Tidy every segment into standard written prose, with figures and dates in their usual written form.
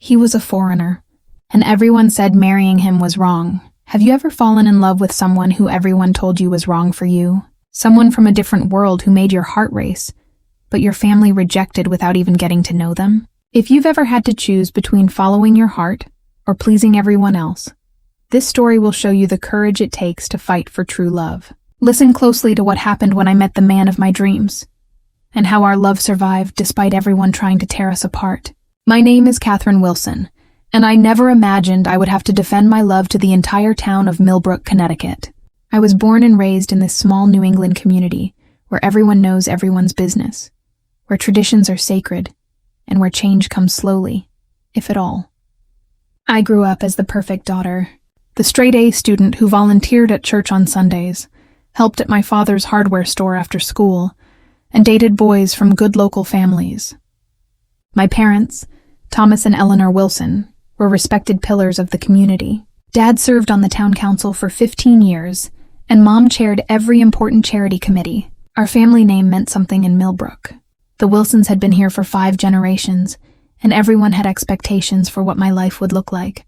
He was a foreigner, and everyone said marrying him was wrong. Have you ever fallen in love with someone who everyone told you was wrong for you? Someone from a different world who made your heart race, but your family rejected without even getting to know them? If you've ever had to choose between following your heart or pleasing everyone else, this story will show you the courage it takes to fight for true love. Listen closely to what happened when I met the man of my dreams, and how our love survived despite everyone trying to tear us apart. My name is Catherine Wilson, and I never imagined I would have to defend my love to the entire town of Millbrook, Connecticut. I was born and raised in this small New England community where everyone knows everyone's business, where traditions are sacred, and where change comes slowly, if at all. I grew up as the perfect daughter, the straight-A student who volunteered at church on Sundays, helped at my father's hardware store after school, and dated boys from good local families. My parents, Thomas and Eleanor Wilson, were respected pillars of the community. Dad served on the town council for 15 years, and Mom chaired every important charity committee. Our family name meant something in Millbrook. The Wilsons had been here for 5 generations, and everyone had expectations for what my life would look like.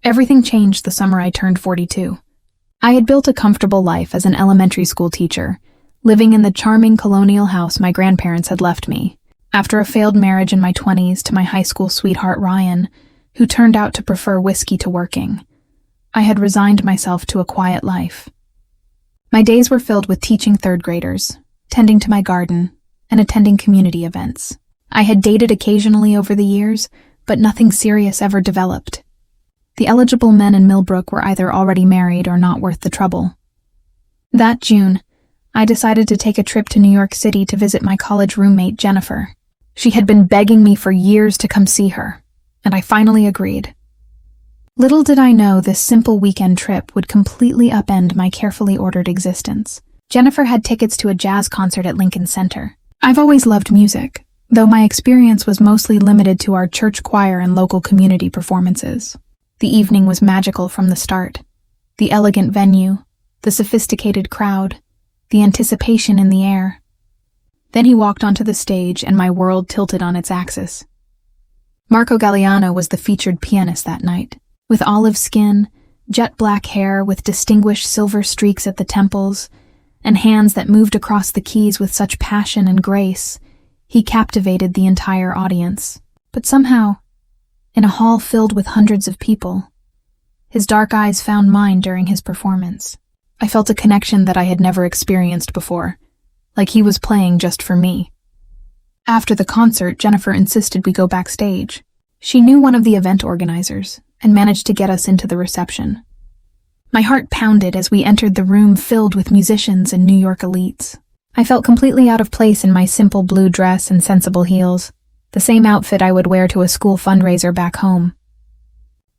Everything changed the summer I turned 42. I had built a comfortable life as an elementary school teacher, living in the charming colonial house my grandparents had left me, after a failed marriage in my 20s to my high school sweetheart Ryan, who turned out to prefer whiskey to working. I had resigned myself to a quiet life. My days were filled with teaching 3rd graders, tending to my garden, and attending community events. I had dated occasionally over the years, but nothing serious ever developed. The eligible men in Millbrook were either already married or not worth the trouble. That June, I decided to take a trip to New York City to visit my college roommate, Jennifer. She had been begging me for years to come see her, and I finally agreed. Little did I know this simple weekend trip would completely upend my carefully ordered existence. Jennifer had tickets to a jazz concert at Lincoln Center. I've always loved music, though my experience was mostly limited to our church choir and local community performances. The evening was magical from the start. The elegant venue, the sophisticated crowd, the anticipation in the air. Then he walked onto the stage and my world tilted on its axis. Marco Galliano was the featured pianist that night. With olive skin, jet black hair with distinguished silver streaks at the temples, and hands that moved across the keys with such passion and grace, he captivated the entire audience. But somehow, in a hall filled with hundreds of people, his dark eyes found mine during his performance. I felt a connection that I had never experienced before, like he was playing just for me. After the concert, Jennifer insisted we go backstage. She knew one of the event organizers and managed to get us into the reception. My heart pounded as we entered the room filled with musicians and New York elites. I felt completely out of place in my simple blue dress and sensible heels, the same outfit I would wear to a school fundraiser back home.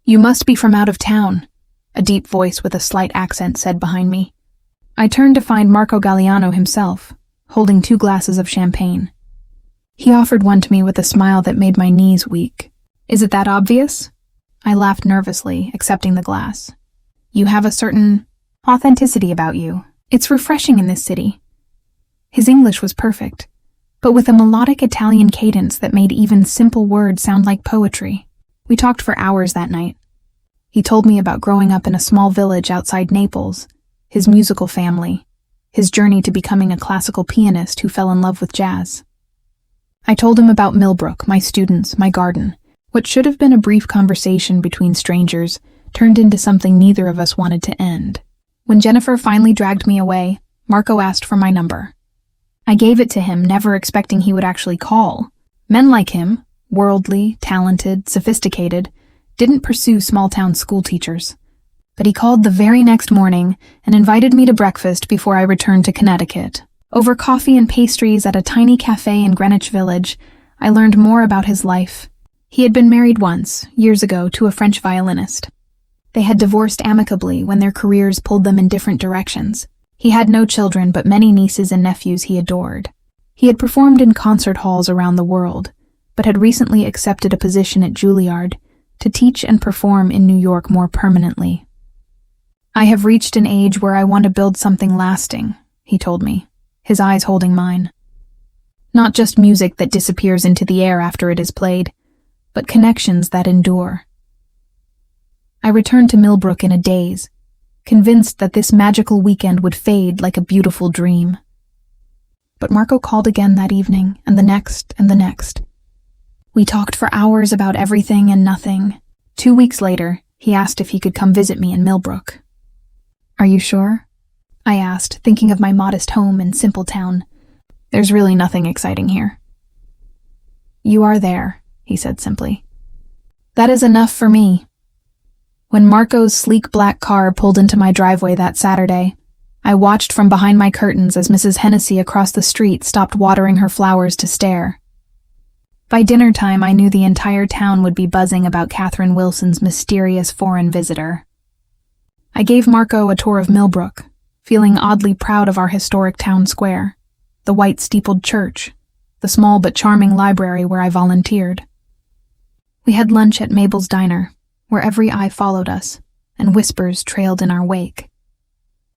"You must be from out of town," a deep voice with a slight accent said behind me. I turned to find Marco Galliano himself, holding 2 glasses of champagne. He offered one to me with a smile that made my knees weak. "Is it that obvious?" I laughed nervously, accepting the glass. "You have a certain authenticity about you. It's refreshing in this city." His English was perfect, but with a melodic Italian cadence that made even simple words sound like poetry. We talked for hours that night. He told me about growing up in a small village outside Naples, his musical family, his journey to becoming a classical pianist who fell in love with jazz. I told him about Millbrook, my students, my garden. What should have been a brief conversation between strangers turned into something neither of us wanted to end. When Jennifer finally dragged me away, Marco asked for my number. I gave it to him, never expecting he would actually call. Men like him, worldly, talented, sophisticated, didn't pursue small-town school teachers. But he called the very next morning and invited me to breakfast before I returned to Connecticut. Over coffee and pastries at a tiny cafe in Greenwich Village, I learned more about his life. He had been married once, years ago, to a French violinist. They had divorced amicably when their careers pulled them in different directions. He had no children, but many nieces and nephews he adored. He had performed in concert halls around the world, but had recently accepted a position at Juilliard to teach and perform in New York more permanently. "I have reached an age where I want to build something lasting," he told me, his eyes holding mine. "Not just music that disappears into the air after it is played, but connections that endure. I returned to Millbrook in a daze, convinced that this magical weekend would fade like a beautiful dream. But Marco called again that evening, and the next, and the next. We talked for hours about everything and nothing. 2 weeks later, he asked if he could come visit me in Millbrook. "Are you sure?" I asked, thinking of my modest home in simple town. "There's really nothing exciting here." "You are there," he said simply. "That is enough for me." When Marco's sleek black car pulled into my driveway that Saturday, I watched from behind my curtains as Mrs. Hennessy across the street stopped watering her flowers to stare. By dinner time, I knew the entire town would be buzzing about Catherine Wilson's mysterious foreign visitor. I gave Marco a tour of Millbrook, feeling oddly proud of our historic town square, the white steepled church, the small but charming library where I volunteered. We had lunch at Mabel's Diner, where every eye followed us, and whispers trailed in our wake.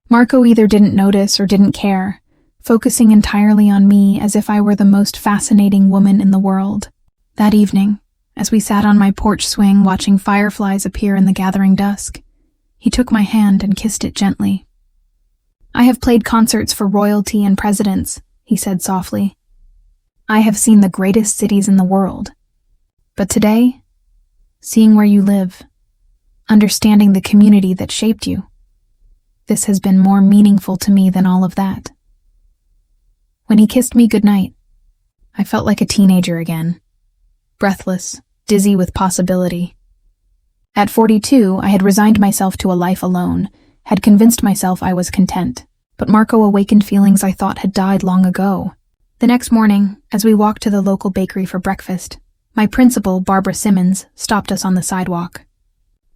Marco either didn't notice or didn't care, focusing entirely on me as if I were the most fascinating woman in the world. That evening, as we sat on my porch swing watching fireflies appear in the gathering dusk, he took my hand and kissed it gently. "I have played concerts for royalty and presidents," he said softly. "I have seen the greatest cities in the world. But today, seeing where you live, understanding the community that shaped you, this has been more meaningful to me than all of that." When he kissed me goodnight, I felt like a teenager again, breathless, dizzy with possibility. At 42, I had resigned myself to a life alone, had convinced myself I was content, but Marco awakened feelings I thought had died long ago. The next morning, as we walked to the local bakery for breakfast, my principal, Barbara Simmons, stopped us on the sidewalk.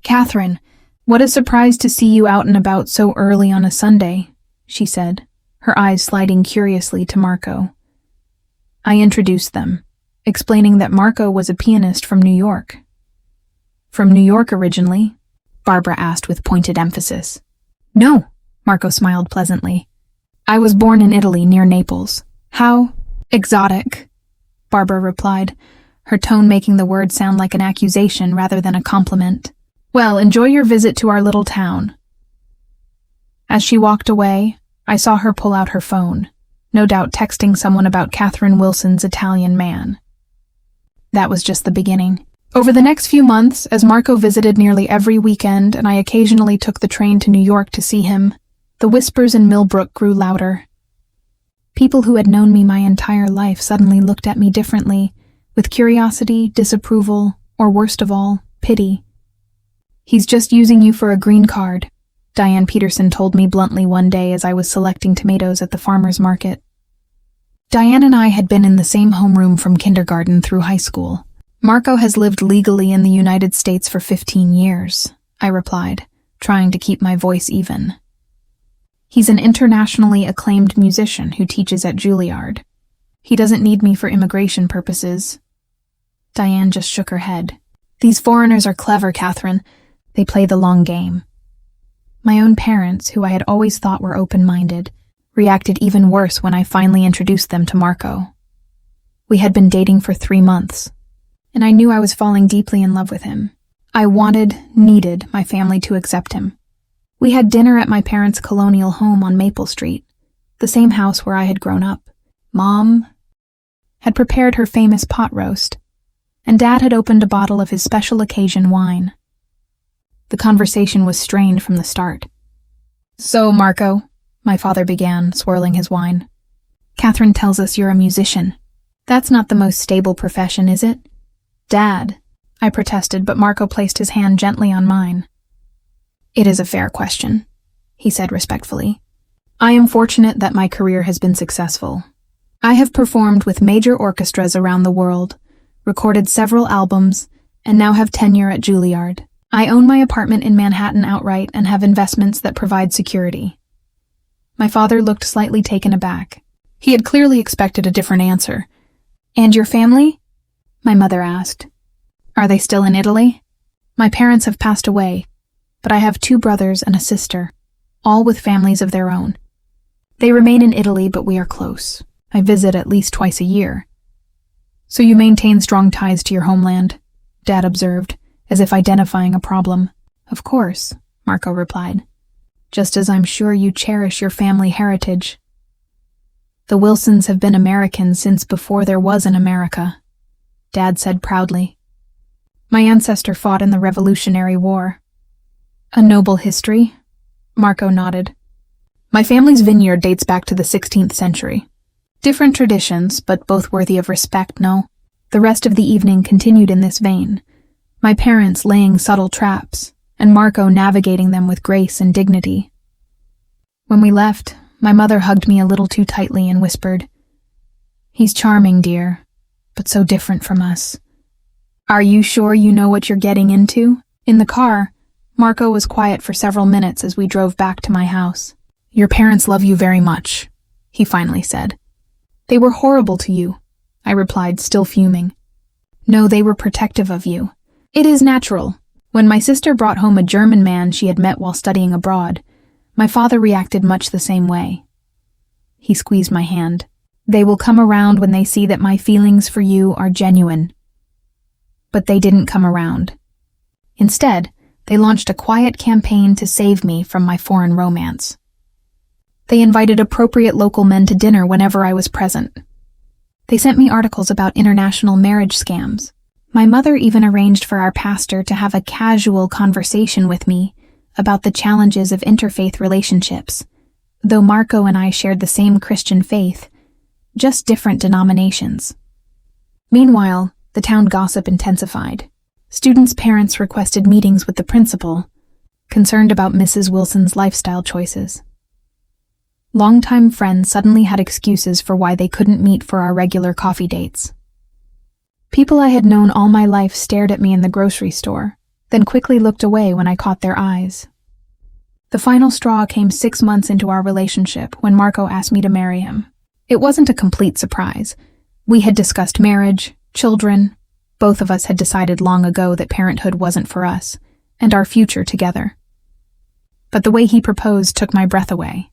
"Catherine, what a surprise to see you out and about so early on a Sunday," she said, her eyes sliding curiously to Marco. I introduced them, explaining that Marco was a pianist from New York. "From New York originally?" Barbara asked with pointed emphasis. "No," Marco smiled pleasantly. "I was born in Italy near Naples." "How exotic," Barbara replied, her tone making the word sound like an accusation rather than a compliment. "Well, enjoy your visit to our little town." As she walked away, I saw her pull out her phone, no doubt texting someone about Catherine Wilson's Italian man. That was just the beginning. Over the next few months, as Marco visited nearly every weekend and I occasionally took the train to New York to see him, the whispers in Millbrook grew louder. People who had known me my entire life suddenly looked at me differently, with curiosity, disapproval, or worst of all, pity. "He's just using you for a green card," Diane Peterson told me bluntly one day as I was selecting tomatoes at the farmer's market. Diane and I had been in the same homeroom from kindergarten through high school. "Marco has lived legally in the United States for 15 years, I replied, trying to keep my voice even. "He's an internationally acclaimed musician who teaches at Juilliard. He doesn't need me for immigration purposes." Diane just shook her head. "These foreigners are clever, Catherine. They play the long game." My own parents, who I had always thought were open-minded, reacted even worse when I finally introduced them to Marco. We had been dating for 3 months, and I knew I was falling deeply in love with him. I needed my family to accept him. We had dinner at my parents' colonial home on Maple Street, the same house where I had grown up. Mom had prepared her famous pot roast, and Dad had opened a bottle of his special occasion wine. The conversation was strained from the start. "So, Marco," my father began, swirling his wine. "Catherine tells us you're a musician. That's not the most stable profession, is it?" "Dad," I protested, but Marco placed his hand gently on mine. "It is a fair question," he said respectfully. "I am fortunate that my career has been successful. I have performed with major orchestras around the world, recorded several albums, and now have tenure at Juilliard. I own my apartment in Manhattan outright and have investments that provide security." My father looked slightly taken aback. He had clearly expected a different answer. "And your family?" my mother asked. "Are they still in Italy?" "My parents have passed away, but I have 2 brothers and a sister, all with families of their own. They remain in Italy, but we are close. I visit at least twice a year." "So you maintain strong ties to your homeland?" Dad observed, as if identifying a problem. Of course, Marco replied. Just as I'm sure you cherish your family heritage. The Wilsons have been Americans since before there was an America, Dad said proudly. My ancestor fought in the Revolutionary War. A noble history? Marco nodded. My family's vineyard dates back to the 16th century. Different traditions, but both worthy of respect, no? The rest of the evening continued in this vein, my parents laying subtle traps, and Marco navigating them with grace and dignity. When we left, my mother hugged me a little too tightly and whispered, "He's charming, dear, but so different from us. Are you sure you know what you're getting into?" In the car, Marco was quiet for several minutes as we drove back to my house. "Your parents love you very much," he finally said. "They were horrible to you," I replied, still fuming. "No, they were protective of you. It is natural. When my sister brought home a German man she had met while studying abroad, my father reacted much the same way." He squeezed my hand. "They will come around when they see that my feelings for you are genuine." But they didn't come around. Instead, they launched a quiet campaign to save me from my foreign romance. They invited appropriate local men to dinner whenever I was present. They sent me articles about international marriage scams. My mother even arranged for our pastor to have a casual conversation with me about the challenges of interfaith relationships, though Marco and I shared the same Christian faith, just different denominations. Meanwhile, the town gossip intensified. Students' parents requested meetings with the principal, concerned about Mrs. Wilson's lifestyle choices. Longtime friends suddenly had excuses for why they couldn't meet for our regular coffee dates. People I had known all my life stared at me in the grocery store, then quickly looked away when I caught their eyes. The final straw came 6 months into our relationship when Marco asked me to marry him. It wasn't a complete surprise. We had discussed marriage, children. Both of us had decided long ago that parenthood wasn't for us, and our future together. But the way he proposed took my breath away.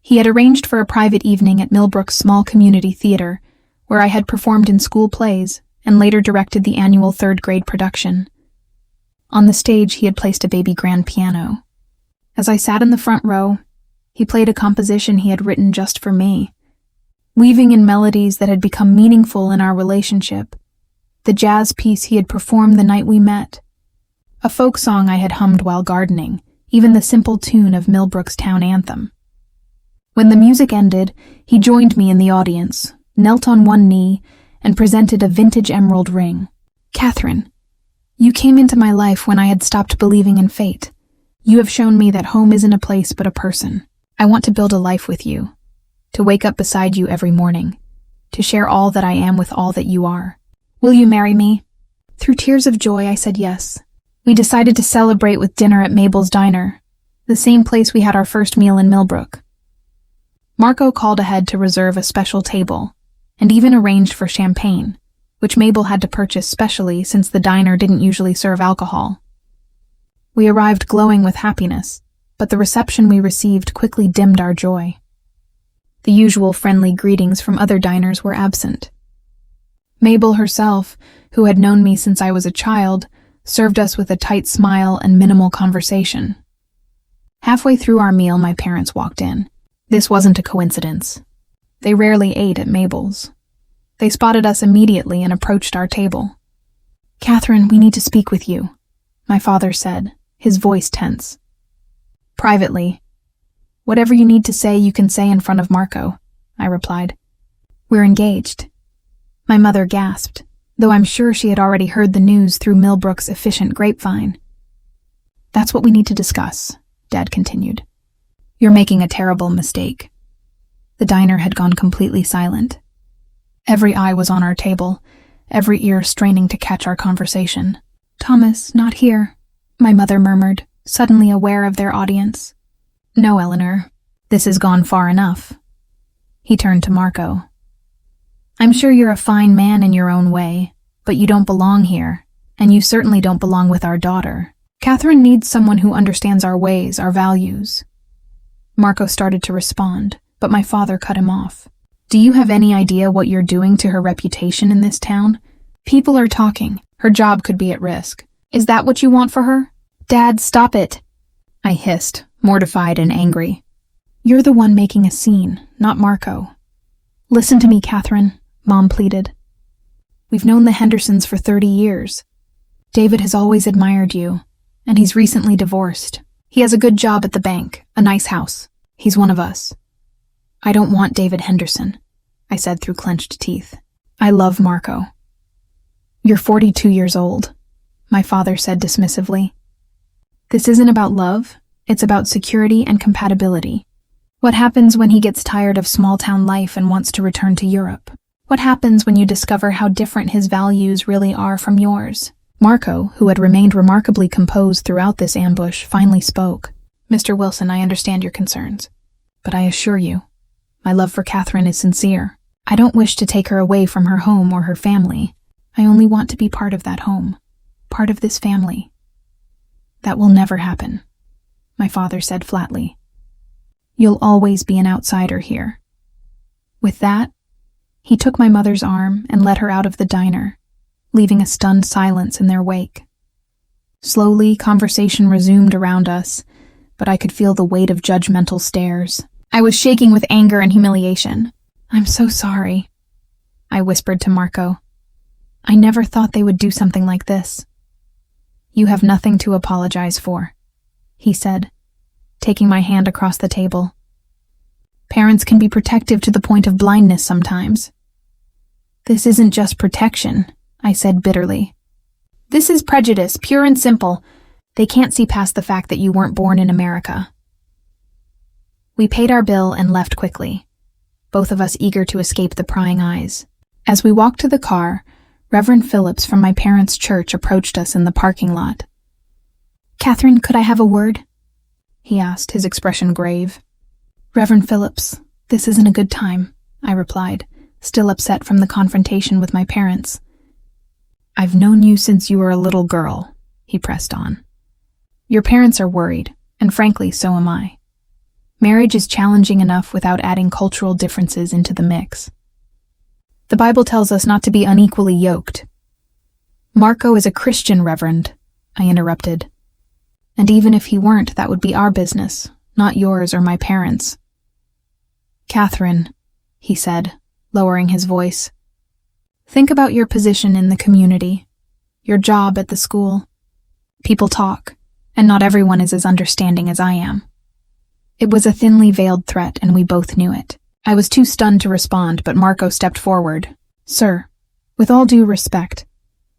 He had arranged for a private evening at Millbrook's small community theater, where I had performed in school plays and later directed the annual third-grade production. On the stage, he had placed a baby grand piano. As I sat in the front row, he played a composition he had written just for me, weaving in melodies that had become meaningful in our relationship. The jazz piece he had performed the night we met, a folk song I had hummed while gardening, even the simple tune of Millbrook's town anthem. When the music ended, he joined me in the audience, knelt on one knee, and presented a vintage emerald ring. "Catherine, you came into my life when I had stopped believing in fate. You have shown me that home isn't a place but a person. I want to build a life with you, to wake up beside you every morning, to share all that I am with all that you are. Will you marry me?" Through tears of joy, I said yes. We decided to celebrate with dinner at Mabel's Diner, the same place we had our first meal in Millbrook. Marco called ahead to reserve a special table, and even arranged for champagne, which Mabel had to purchase specially since the diner didn't usually serve alcohol. We arrived glowing with happiness, but the reception we received quickly dimmed our joy. The usual friendly greetings from other diners were absent. Mabel herself, who had known me since I was a child, served us with a tight smile and minimal conversation. Halfway through our meal, my parents walked in. This wasn't a coincidence. They rarely ate at Mabel's. They spotted us immediately and approached our table. "Catherine, we need to speak with you," my father said, his voice tense. "Privately. Whatever you need to say, you can say in front of Marco," I replied. "We're engaged." My mother gasped, though I'm sure she had already heard the news through Millbrook's efficient grapevine. "That's what we need to discuss," Dad continued. "You're making a terrible mistake." The diner had gone completely silent. Every eye was on our table, every ear straining to catch our conversation. "Thomas, not here," my mother murmured, suddenly aware of their audience. "No, Eleanor, this has gone far enough." He turned to Marco. "I'm sure you're a fine man in your own way, but you don't belong here, and you certainly don't belong with our daughter. Catherine needs someone who understands our ways, our values." Marco started to respond, but my father cut him off. "Do you have any idea what you're doing to her reputation in this town? People are talking. Her job could be at risk. Is that what you want for her? Dad, stop it, I hissed, mortified and angry. You're the one making a scene, not Marco. Listen to me, Catherine, Mom pleaded. We've known the Hendersons for 30 years. David has always admired you, and he's recently divorced. He has a good job at the bank, a nice house. He's one of us. I don't want David Henderson, I said through clenched teeth. I love Marco. You're 42 years old, my father said dismissively. This isn't about love, it's about security and compatibility. What happens when he gets tired of small-town life and wants to return to Europe? What happens when you discover how different his values really are from yours? Marco, who had remained remarkably composed throughout this ambush, finally spoke. Mr. Wilson, I understand your concerns, but I assure you, my love for Catherine is sincere. I don't wish to take her away from her home or her family. I only want to be part of that home, part of this family. That will never happen, my father said flatly. You'll always be an outsider here. With that, he took my mother's arm and led her out of the diner, leaving a stunned silence in their wake. Slowly, conversation resumed around us, but I could feel the weight of judgmental stares. I was shaking with anger and humiliation. I'm so sorry, I whispered to Marco. I never thought they would do something like this. You have nothing to apologize for, he said, taking my hand across the table. Parents can be protective to the point of blindness sometimes. This isn't just protection, I said bitterly. This is prejudice, pure and simple. They can't see past the fact that you weren't born in America. We paid our bill and left quickly, both of us eager to escape the prying eyes. As we walked to the car, Reverend Phillips from my parents' church approached us in the parking lot. Catherine, could I have a word? He asked, his expression grave. Reverend Phillips, this isn't a good time, I replied, still upset from the confrontation with my parents. I've known you since you were a little girl, he pressed on. Your parents are worried, and frankly, so am I. Marriage is challenging enough without adding cultural differences into the mix. The Bible tells us not to be unequally yoked. Marco is a Christian, Reverend, I interrupted. And even if he weren't, that would be our business, not yours or my parents. Catherine, he said, lowering his voice. Think about your position in the community, your job at the school. People talk, and not everyone is as understanding as I am. It was a thinly veiled threat, and we both knew it. I was too stunned to respond, but Marco stepped forward. Sir, with all due respect,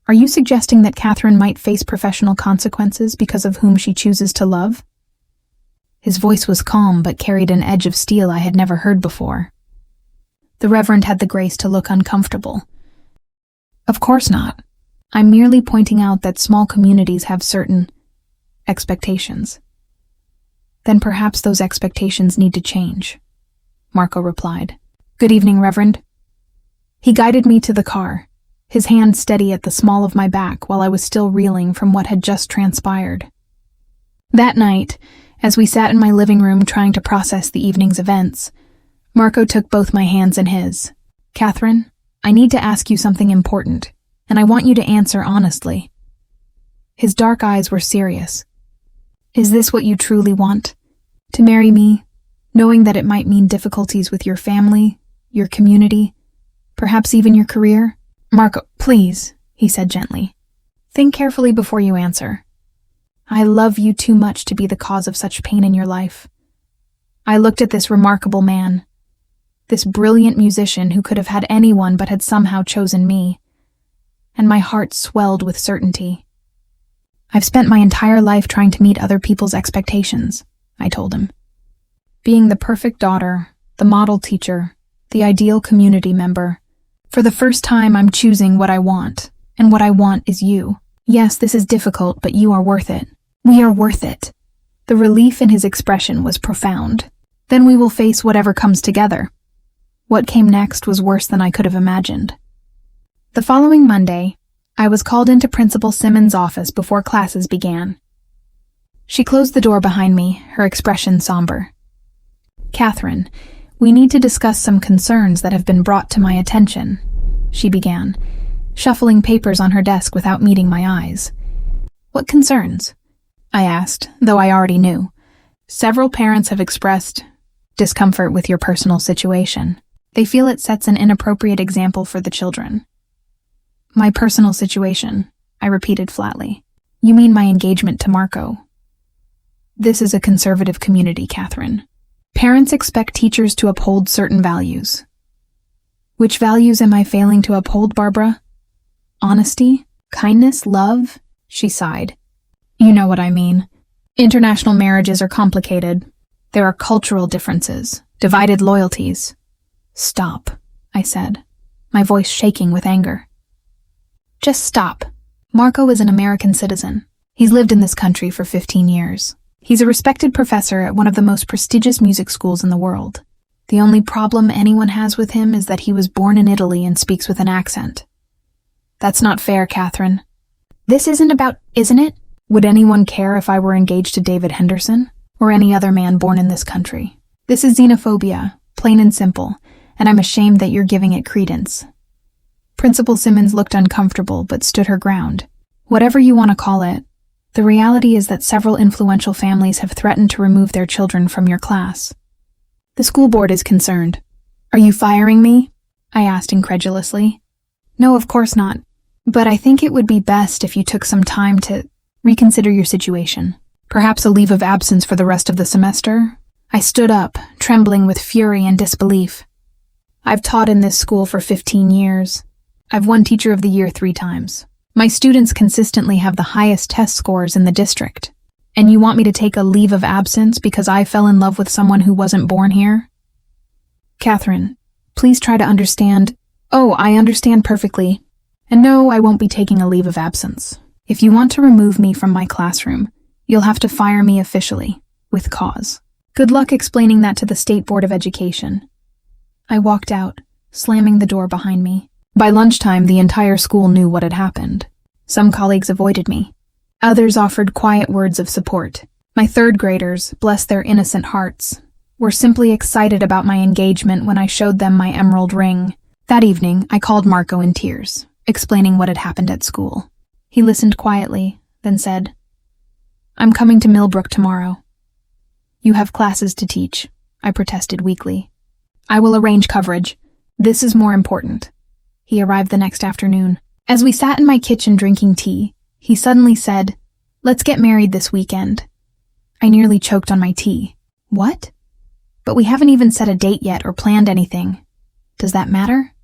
are you suggesting that Catherine might face professional consequences because of whom she chooses to love? His voice was calm, but carried an edge of steel I had never heard before. The Reverend had the grace to look uncomfortable. Of course not. I'm merely pointing out that small communities have certain expectations. Then perhaps those expectations need to change, Marco replied. Good evening, Reverend. He guided me to the car, his hand steady at the small of my back while I was still reeling from what had just transpired. That night, as we sat in my living room trying to process the evening's events, Marco took both my hands in his. Catherine, I need to ask you something important, and I want you to answer honestly. His dark eyes were serious. Is this what you truly want? To marry me, knowing that it might mean difficulties with your family, your community, perhaps even your career? Marco, please, he said gently. Think carefully before you answer. I love you too much to be the cause of such pain in your life. I looked at this remarkable man, this brilliant musician who could have had anyone but had somehow chosen me, and my heart swelled with certainty. I've spent my entire life trying to meet other people's expectations, I told him. Being the perfect daughter, the model teacher, the ideal community member. For the first time, I'm choosing what I want, and what I want is you. Yes, this is difficult, but you are worth it. We are worth it. The relief in his expression was profound. Then we will face whatever comes together. What came next was worse than I could have imagined. The following Monday, I was called into Principal Simmons' office before classes began. She closed the door behind me, her expression somber. Catherine, we need to discuss some concerns that have been brought to my attention, she began, shuffling papers on her desk without meeting my eyes. "What concerns?" I asked, though I already knew. "Several parents have expressed discomfort with your personal situation. They feel it sets an inappropriate example for the children." "My personal situation," I repeated flatly. "You mean my engagement to Marco?" "This is a conservative community, Catherine. Parents expect teachers to uphold certain values." "Which values am I failing to uphold, Barbara?" "Honesty, kindness, love," she sighed. "You know what I mean. International marriages are complicated. There are cultural differences, divided loyalties." "Stop," I said, my voice shaking with anger. "Just stop. Marco is an American citizen. He's lived in this country for 15 years. He's a respected professor at one of the most prestigious music schools in the world. The only problem anyone has with him is that he was born in Italy and speaks with an accent." "That's not fair, Catherine." "This isn't about, isn't it? Would anyone care if I were engaged to David Henderson or any other man born in this country? This is xenophobia, plain and simple, and I'm ashamed that you're giving it credence." Principal Simmons looked uncomfortable but stood her ground. "Whatever you want to call it, the reality is that several influential families have threatened to remove their children from your class. The school board is concerned." "Are you firing me?" I asked incredulously. "No, of course not. But I think it would be best if you took some time to reconsider your situation. Perhaps a leave of absence for the rest of the semester?" I stood up, trembling with fury and disbelief. "I've taught in this school for 15 years. I've won Teacher of the Year 3 times. My students consistently have the highest test scores in the district. And you want me to take a leave of absence because I fell in love with someone who wasn't born here?" "Catherine, please try to understand." "Oh, I understand perfectly. And no, I won't be taking a leave of absence. If you want to remove me from my classroom, you'll have to fire me officially, with cause. Good luck explaining that to the State Board of Education." I walked out, slamming the door behind me. By lunchtime, the entire school knew what had happened. Some colleagues avoided me. Others offered quiet words of support. My third graders, bless their innocent hearts, were simply excited about my engagement when I showed them my emerald ring. That evening, I called Marco in tears, explaining what had happened at school. He listened quietly, then said, "I'm coming to Millbrook tomorrow." "You have classes to teach," I protested weakly. "I will arrange coverage. This is more important." He arrived the next afternoon. As we sat in my kitchen drinking tea, he suddenly said, "Let's get married this weekend." I nearly choked on my tea. "What? But we haven't even set a date yet or planned anything. Does that matter?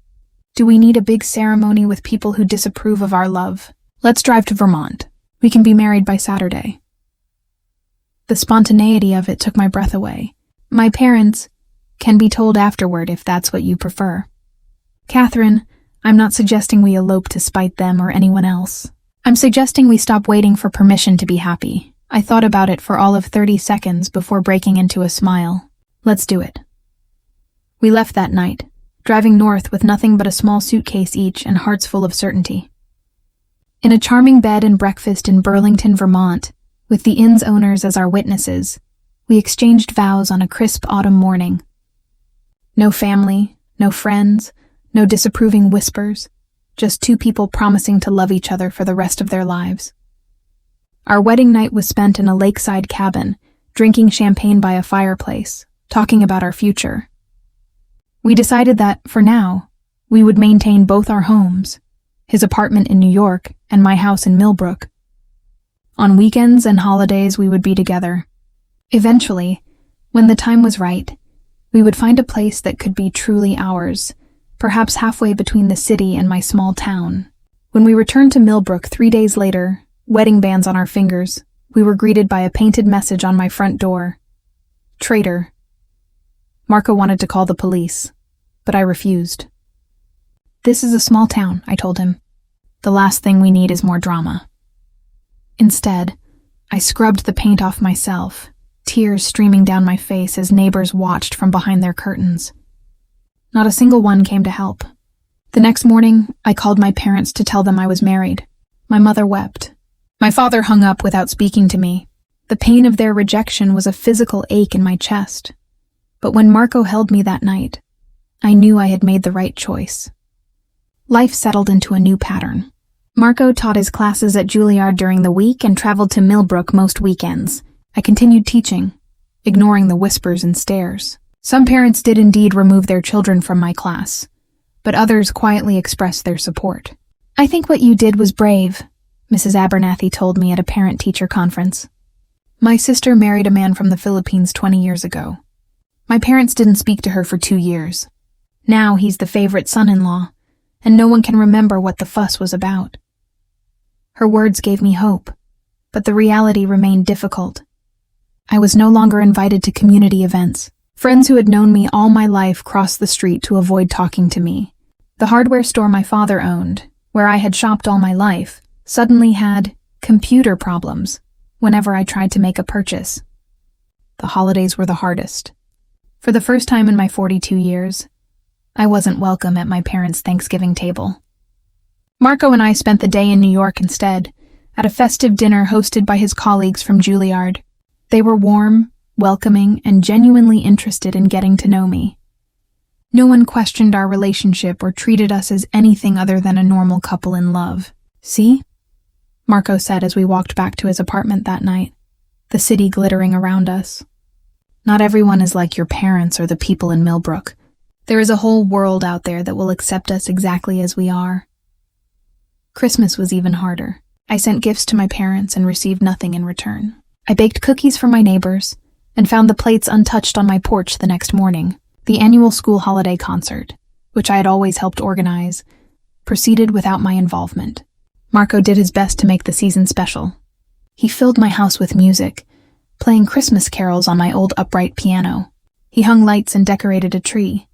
Do we need a big ceremony with people who disapprove of our love? Let's drive to Vermont. We can be married by Saturday." The spontaneity of it took my breath away. "My parents can be told afterward if that's what you prefer." "Catherine, I'm not suggesting we elope to spite them or anyone else. I'm suggesting we stop waiting for permission to be happy." I thought about it for all of 30 seconds before breaking into a smile. "Let's do it." We left that night, driving north with nothing but a small suitcase each and hearts full of certainty. In a charming bed and breakfast in Burlington, Vermont, with the inn's owners as our witnesses, we exchanged vows on a crisp autumn morning. No family, no friends, no disapproving whispers, just 2 people promising to love each other for the rest of their lives. Our wedding night was spent in a lakeside cabin, drinking champagne by a fireplace, talking about our future. We decided that, for now, we would maintain both our homes, his apartment in New York and my house in Millbrook. On weekends and holidays we would be together. Eventually, when the time was right, we would find a place that could be truly ours, perhaps halfway between the city and my small town. When we returned to Millbrook 3 days later, wedding bands on our fingers, we were greeted by a painted message on my front door. "Traitor." Marco wanted to call the police, but I refused. "This is a small town," I told him. "The last thing we need is more drama." Instead, I scrubbed the paint off myself, tears streaming down my face as neighbors watched from behind their curtains. Not a single one came to help. The next morning, I called my parents to tell them I was married. My mother wept. My father hung up without speaking to me. The pain of their rejection was a physical ache in my chest. But when Marco held me that night, I knew I had made the right choice. Life settled into a new pattern. Marco taught his classes at Juilliard during the week and traveled to Millbrook most weekends. I continued teaching, ignoring the whispers and stares. Some parents did indeed remove their children from my class, but others quietly expressed their support. "I think what you did was brave," Mrs. Abernathy told me at a parent-teacher conference. "My sister married a man from the Philippines 20 years ago. My parents didn't speak to her for 2 years. Now he's the favorite son-in-law, and no one can remember what the fuss was about." Her words gave me hope, but the reality remained difficult. I was no longer invited to community events. Friends who had known me all my life crossed the street to avoid talking to me. The hardware store my father owned, where I had shopped all my life, suddenly had computer problems whenever I tried to make a purchase. The holidays were the hardest. For the first time in my 42 years, I wasn't welcome at my parents' Thanksgiving table. Marco and I spent the day in New York instead, at a festive dinner hosted by his colleagues from Juilliard. They were warm, welcoming, and genuinely interested in getting to know me. No one questioned our relationship or treated us as anything other than a normal couple in love. "See?" Marco said as we walked back to his apartment that night, the city glittering around us. "Not everyone is like your parents or the people in Millbrook. There is a whole world out there that will accept us exactly as we are." Christmas was even harder. I sent gifts to my parents and received nothing in return. I baked cookies for my neighbors and found the plates untouched on my porch the next morning. The annual school holiday concert, which I had always helped organize, proceeded without my involvement. Marco did his best to make the season special. He filled my house with music, playing Christmas carols on my old upright piano. He hung lights and decorated a tree.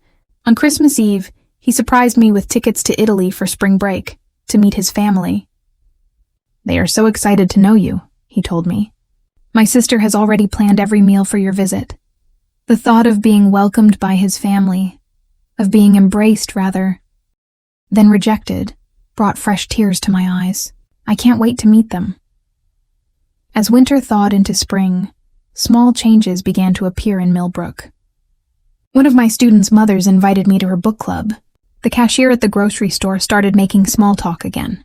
On Christmas Eve, he surprised me with tickets to Italy for spring break, to meet his family. "They are so excited to know you," he told me. "My sister has already planned every meal for your visit." The thought of being welcomed by his family, of being embraced rather, then rejected, brought fresh tears to my eyes. I can't wait to meet them. As winter thawed into spring, small changes began to appear in Millbrook. One of my students' mothers invited me to her book club. The cashier at the grocery store started making small talk again.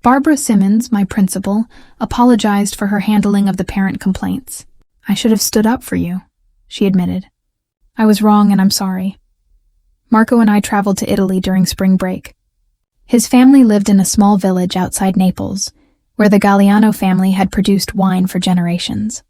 Barbara Simmons, my principal, apologized for her handling of the parent complaints. "I should have stood up for you," she admitted. "I was wrong and I'm sorry." Marco and I traveled to Italy during spring break. His family lived in a small village outside Naples, where the Galliano family had produced wine for generations.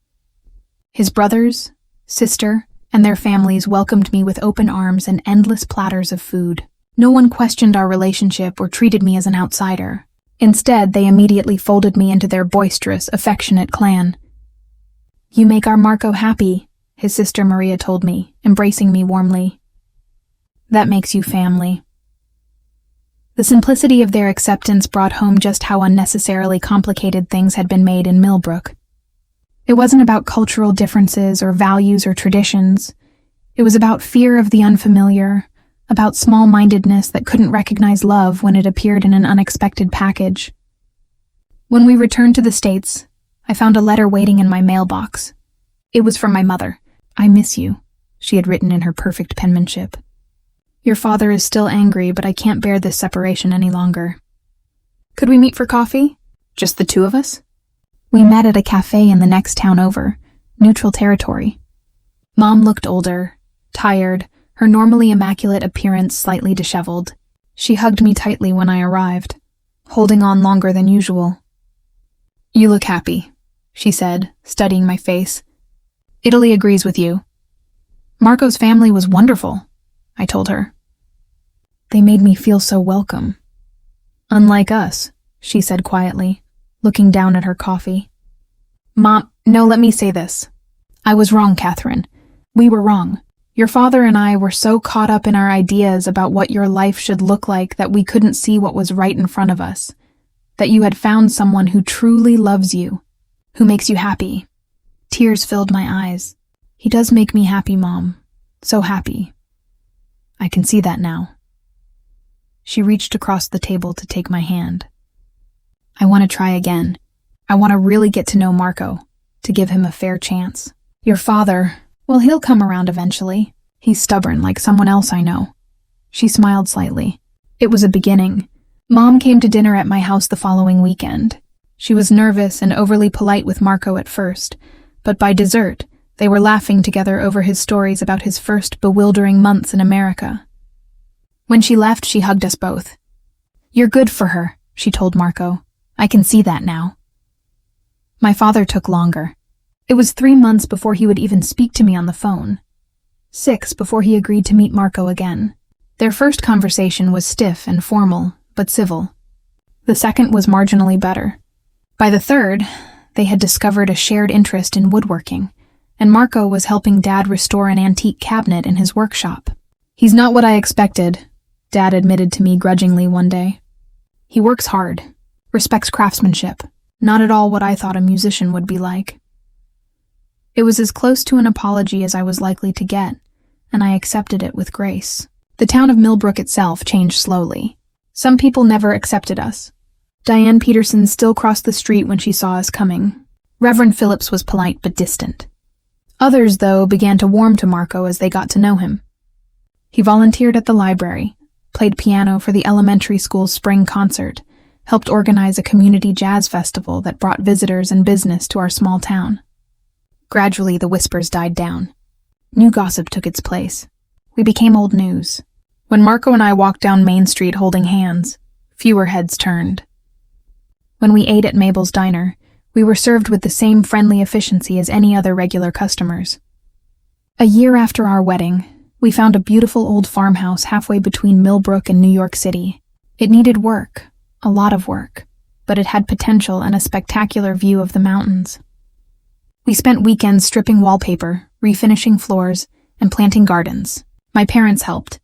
His brothers, sister, and their families welcomed me with open arms and endless platters of food. No one questioned our relationship or treated me as an outsider. Instead, they immediately folded me into their boisterous, affectionate clan. "You make our Marco happy," his sister Maria told me, embracing me warmly. "That makes you family." The simplicity of their acceptance brought home just how unnecessarily complicated things had been made in Millbrook. It wasn't about cultural differences or values or traditions. It was about fear of the unfamiliar, about small-mindedness that couldn't recognize love when it appeared in an unexpected package. When we returned to the States, I found a letter waiting in my mailbox. It was from my mother. "I miss you," she had written in her perfect penmanship. "Your father is still angry, but I can't bear this separation any longer. Could we meet for coffee? Just the two of us?" We met at a cafe in the next town over, neutral territory. Mom looked older, tired, her normally immaculate appearance slightly disheveled. She hugged me tightly when I arrived, holding on longer than usual. "You look happy," she said, studying my face. "Italy agrees with you." "Marco's family was wonderful," I told her. "They made me feel so welcome." "Unlike us," she said quietly, looking down at her coffee. "Mom, no, let me say this. I was wrong, Catherine. We were wrong. Your father and I were so caught up in our ideas about what your life should look like that we couldn't see what was right in front of us, that you had found someone who truly loves you, who makes you happy." Tears filled my eyes. "He does make me happy, Mom. So happy. I can see that now." She reached across the table to take my hand. "I want to try again. I want to really get to know Marco, to give him a fair chance. Your father, well, he'll come around eventually. He's stubborn like someone else I know." She smiled slightly. It was a beginning. Mom came to dinner at my house the following weekend. She was nervous and overly polite with Marco at first, but by dessert, they were laughing together over his stories about his first bewildering months in America. When she left, she hugged us both. "You're good for her," she told Marco. "I can see that now." My father took longer. It was 3 months before he would even speak to me on the phone. 6 before he agreed to meet Marco again. Their first conversation was stiff and formal, but civil. The second was marginally better. By the third, they had discovered a shared interest in woodworking, and Marco was helping Dad restore an antique cabinet in his workshop. "He's not what I expected," Dad admitted to me grudgingly one day. "He works hard, respects craftsmanship, not at all what I thought a musician would be like." It was as close to an apology as I was likely to get, and I accepted it with grace. The town of Millbrook itself changed slowly. Some people never accepted us. Diane Peterson still crossed the street when she saw us coming. Reverend Phillips was polite but distant. Others, though, began to warm to Marco as they got to know him. He volunteered at the library, played piano for the elementary school's spring concert, helped organize a community jazz festival that brought visitors and business to our small town. Gradually, the whispers died down. New gossip took its place. We became old news. When Marco and I walked down Main Street holding hands, fewer heads turned. When we ate at Mabel's Diner, we were served with the same friendly efficiency as any other regular customers. A year after our wedding, we found a beautiful old farmhouse halfway between Millbrook and New York City. It needed work, a lot of work, but it had potential and a spectacular view of the mountains. We spent weekends stripping wallpaper, refinishing floors, and planting gardens. My parents helped.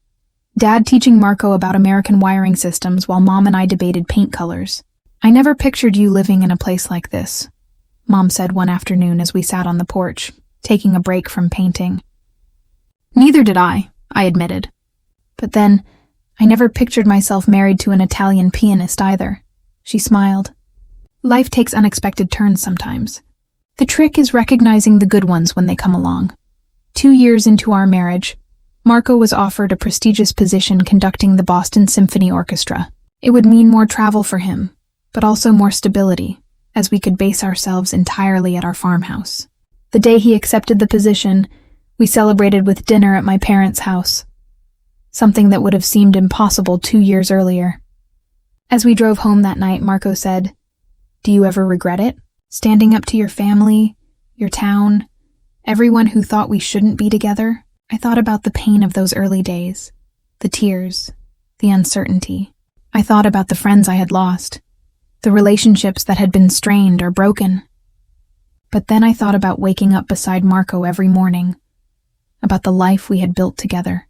Dad teaching Marco about American wiring systems while Mom and I debated paint colors. "I never pictured you living in a place like this," Mom said one afternoon as we sat on the porch, taking a break from painting. "Neither did I admitted. But then, I never pictured myself married to an Italian pianist either." She smiled. "Life takes unexpected turns sometimes. The trick is recognizing the good ones when they come along." 2 years into our marriage, Marco was offered a prestigious position conducting the Boston Symphony Orchestra. It would mean more travel for him, but also more stability, as we could base ourselves entirely at our farmhouse. The day he accepted the position, we celebrated with dinner at my parents' house, something that would have seemed impossible 2 years earlier. As we drove home that night, Marco said, "Do you ever regret it? Standing up to your family, your town, everyone who thought we shouldn't be together?" I thought about the pain of those early days, the tears, the uncertainty. I thought about the friends I had lost, the relationships that had been strained or broken. But then I thought about waking up beside Marco every morning, about the life we had built together,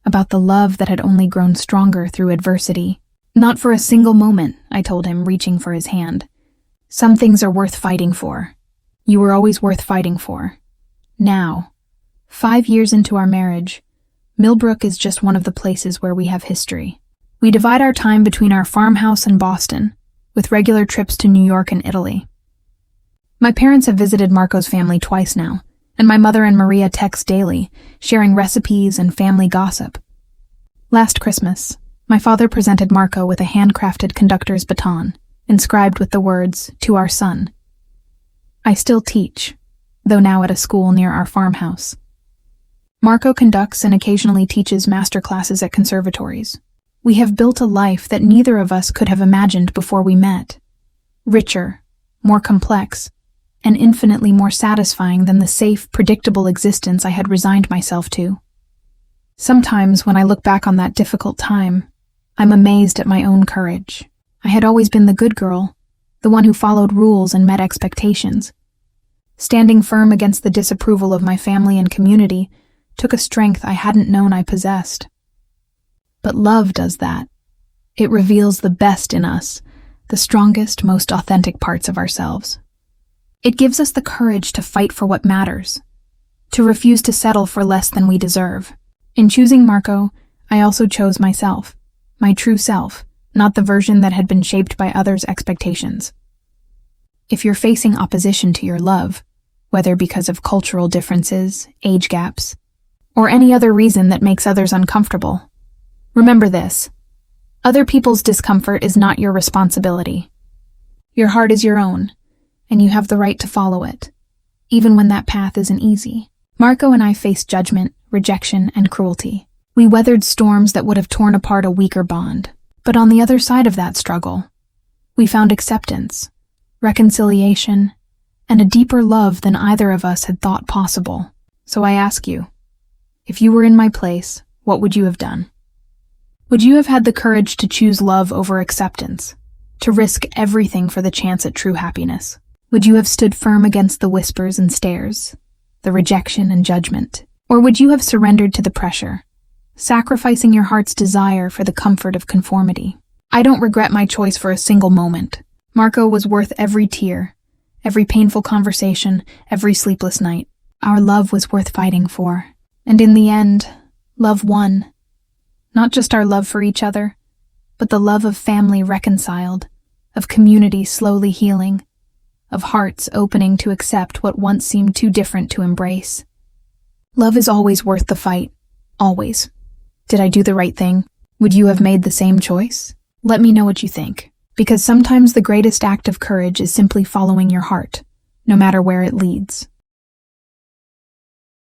about the love that had only grown stronger through adversity. "Not for a single moment," I told him, reaching for his hand. "Some things are worth fighting for. You were always worth fighting for." Now, 5 years into our marriage, Millbrook is just one of the places where we have history. We divide our time between our farmhouse and Boston, with regular trips to New York and Italy. My parents have visited Marco's family twice now, and my mother and Maria text daily, sharing recipes and family gossip. Last Christmas, my father presented Marco with a handcrafted conductor's baton, inscribed with the words, "To our son." I still teach, though now at a school near our farmhouse. Marco conducts and occasionally teaches master classes at conservatories. We have built a life that neither of us could have imagined before we met. Richer, more complex, and infinitely more satisfying than the safe, predictable existence I had resigned myself to. Sometimes when I look back on that difficult time, I'm amazed at my own courage. I had always been the good girl, the one who followed rules and met expectations. Standing firm against the disapproval of my family and community took a strength I hadn't known I possessed. But love does that. It reveals the best in us, the strongest, most authentic parts of ourselves. It gives us the courage to fight for what matters, to refuse to settle for less than we deserve. In choosing Marco, I also chose myself, my true self, not the version that had been shaped by others' expectations. If you're facing opposition to your love, whether because of cultural differences, age gaps, or any other reason that makes others uncomfortable, remember this: Other people's discomfort is not your responsibility. Your heart is your own, and you have the right to follow it, even when that path isn't easy. Marco and I faced judgment, rejection, and cruelty. We weathered storms that would have torn apart a weaker bond. But on the other side of that struggle, we found acceptance, reconciliation, and a deeper love than either of us had thought possible. So I ask you, if you were in my place, what would you have done? Would you have had the courage to choose love over acceptance, to risk everything for the chance at true happiness? Would you have stood firm against the whispers and stares, the rejection and judgment? Or would you have surrendered to the pressure, sacrificing your heart's desire for the comfort of conformity? I don't regret my choice for a single moment. Marco was worth every tear, every painful conversation, every sleepless night. Our love was worth fighting for. And in the end, love won. Not just our love for each other, but the love of family reconciled, of community slowly healing, of hearts opening to accept what once seemed too different to embrace. Love is always worth the fight. Always. Did I do the right thing? Would you have made the same choice? Let me know what you think, because sometimes the greatest act of courage is simply following your heart, no matter where it leads.